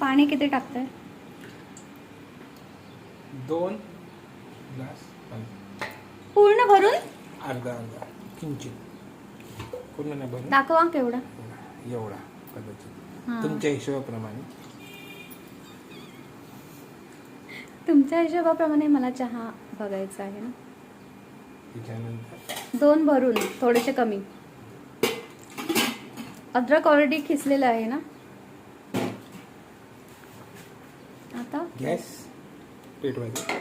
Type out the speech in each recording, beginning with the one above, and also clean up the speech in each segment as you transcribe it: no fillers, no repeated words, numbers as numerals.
पाणी किती टाकताय? 2 ग्लास पाणी. पूर्ण भरून? अर्धा किंचित, पूर्ण नाही भरून. दाखवा केवढा. एवढा कदाचित हां. तुमच्या हिशोबाप्रमाणे. तुमच्या हिशोबाप्रमाणे मला चहा बघायचा आहे ना. त्याच्यानंतर 2 भरून थोडेसे कमी. अद्रक ऑलरेडी खिसलेलं आहे ना. आता गॅस पेटवायचा.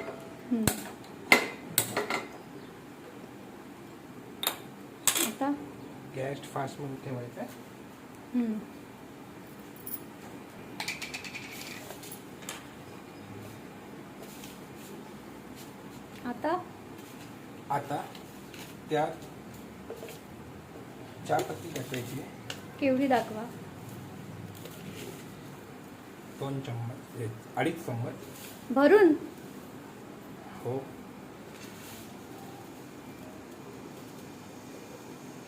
आता गॅस फास्ट मध्ये ठेवायचा. आता त्यात चहापत्ती टाकायची. केवढी दाखवा. 2 चम्मच, 2.5 चम्मच भरून. हो.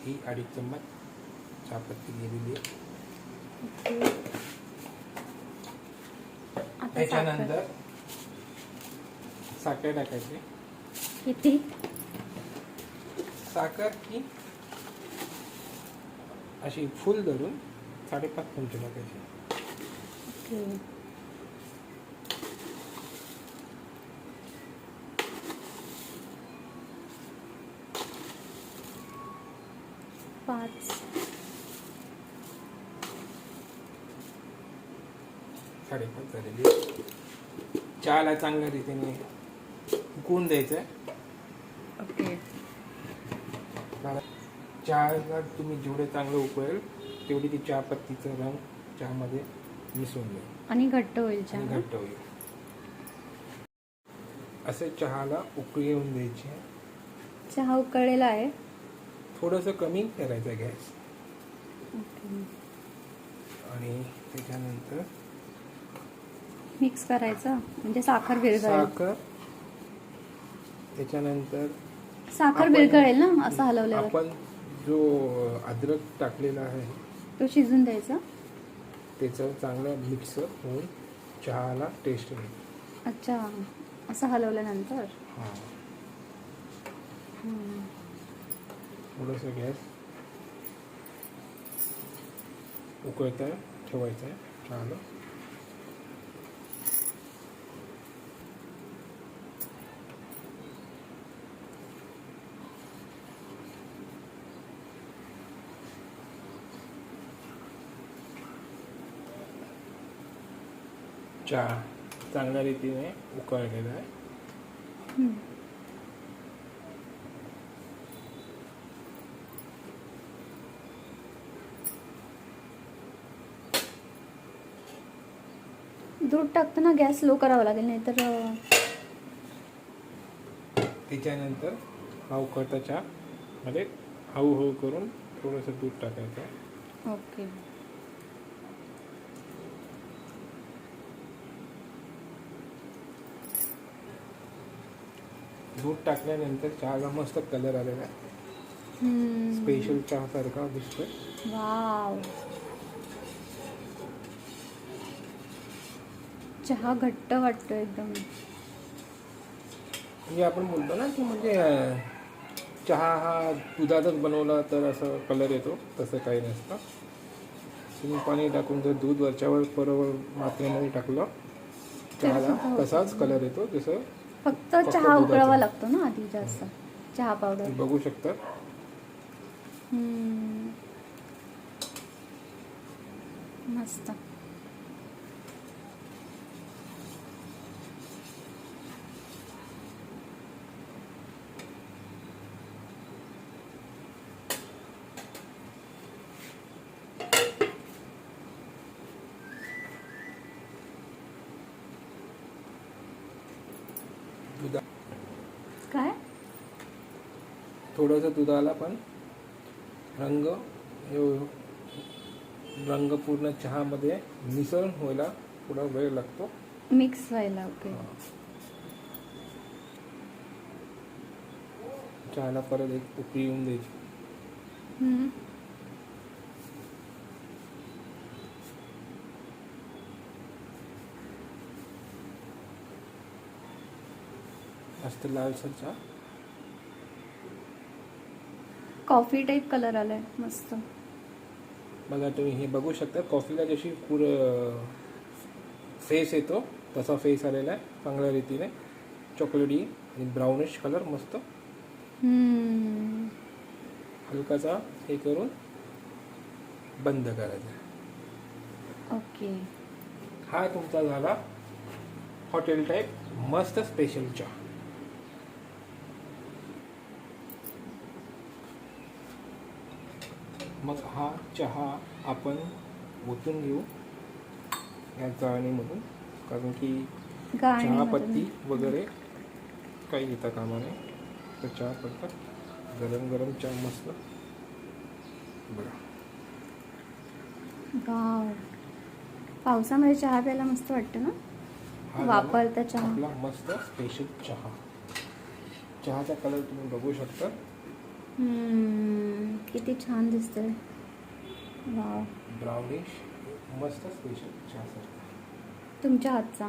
ही 2.5 चम्मच चहापत्ती गेलेली आहे. त्याच्यानंतर साखर टाकायची. किती? साखर की अशी फुल धरून 5.5 चमचे टाकायचे. ओके. पाच. 5.5 झालेली. चहाला चांगल्या रीतीने उकळून द्यायचं आहे. ओके. चहाला तुम्ही जेवढे चांगलं उकळेल तेवढी ती चहापत्तीचा रंग चहामध्ये मिसळून जाईल आणि घट्ट होईल आणि चहा. घट्ट होईल. असे चहाला उकळी येऊन द्यायची. चहा उकळलेला आहे. थोडंसं कमी करायचं गॅस. ओके. आणि त्याच्यानंतर मिक्स करायचं म्हणजे साखर विरघळेल. साखर. त्याच्यानंतर साखर विरघळेल ना असं हलवल्यावर. आपण जो अद्रक टाकलेला आहे तो शिजून द्यायचा. त्याचं चांगलं मिक्स होऊन चहाला टेस्ट येईल. अच्छा, असं हलवल्यानंतर. हां. थोडंसं गॅस उकळता ठेवायचं आहे चहाला. चहा चांगल्या रीतीने उकळलेला आहे. दूध टाकताना गॅस लो करावा लागेल नाहीतर. त्याच्यानंतर हा उकळता चहा मध्ये हळूहळू करून थोडंसं दूध टाकायचं आहे. ओके. दूध टाकल्यानंतर चहाला मस्त कलर आलेला आहे. स्पेशल चहा सारखा दिसतोय. वाव. चहा घट्ट वाटतो एकदम. म्हणजे आपण बोलतो ना की म्हणजे चहा हा दुधातच बनवला तर असं कलर येतो, तसं काही नसतं. तुम्ही पाणी टाकून जर दूध वरच्यावर बरोबर मात्रेमध्ये टाकलं चहाला तसाच कलर येतो. जसं फक्त चहा उकळावा लागतो ना आधी जास्त. चहा पावडर बघू शकता. मस्त. काय? थोडंसं दुधाला पण रंग पूर्ण चहामध्ये मिसळून व्हायला थोडा वेळ लागतो. मिक्स व्हायला. ओके. चहाला परत एक उकळी येऊन द्यायची. मस्त लालसर चहा. कॉफी टाईप कलर आलाय मस्त. बघा तुम्ही हे बघू शकता, कॉफीला जशी पुरं फेस येतो तसा फेस आलेला आहे चांगल्या रीतीने. चॉकलेटी आणि ब्राउनिश कलर मस्त. हम्म. हलकाचा हे करून बंद करायचा. ओके. हा तुमचा झाला हॉटेल टाईप मस्त स्पेशल चहा. मग हा चहा आपण ओतून घेऊ या चाळणीमधून, कारण की चहापत्ती वगैरे काही येता कामा नये. तर चहा पत्ता गरम गरम चहा मस्त. बघा वाव, पावसामध्ये चहा प्यायला मस्त वाटतं ना. हा वापरता चहा. आपला मस्त स्पेशल चहा. चहाचा कलर तुम्ही बघू शकता. किती छान दिसतंय. वाव, ब्राउनिश मस्त स्पेशल चहा सर. तुमच्या हातचा.